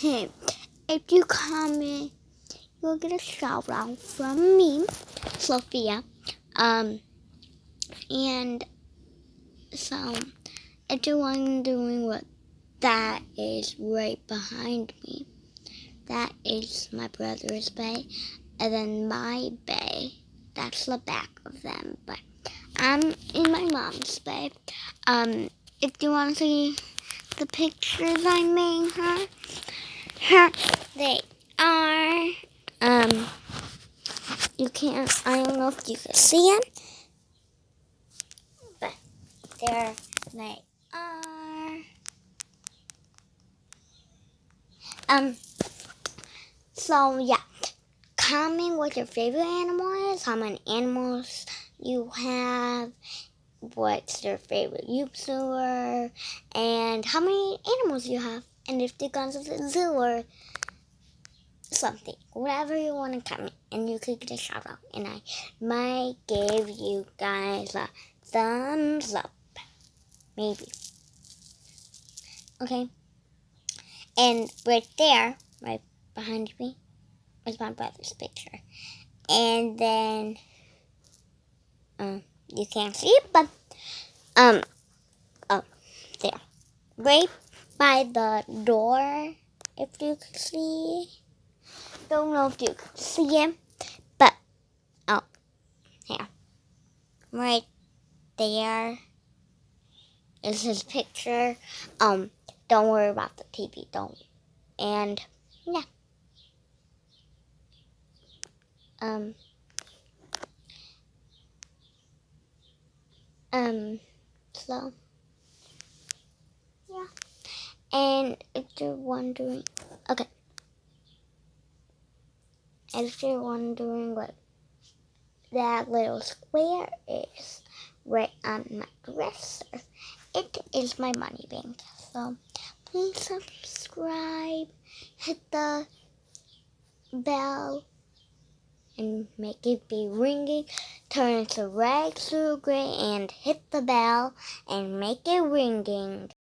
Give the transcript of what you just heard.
Hey, if you comment, you'll get a shout out from me, Sophia. And so if you're wondering what that is right behind me, that is my brother's bay, and then my bay, that's the back of them, but I'm in my mom's bay. If you want to see the pictures I made her, they are, you can't, I don't know if you can see them, but there they are. So yeah, comment what your favorite animal is, how many animals you have, what's your favorite YouTuber, and how many animals you have, and if they've gone to the zoo or something, whatever you want to comment, and you could get a shout out, and I might give you guys a thumbs up, maybe. Okay, and right there, right behind me, is my brother's picture, and then you can't see it, but oh, there, right by the door, if you can see. Don't know if you can see him, but here, right there is his picture. Don't worry about the TV, don't. And yeah, so yeah. And if you're wondering, okay, and if you're wondering what that little square is right on my dresser, it is my money bank. So please subscribe, hit the bell, and make it be ringing. Turn it to red, to gray, and hit the bell and make it ringing.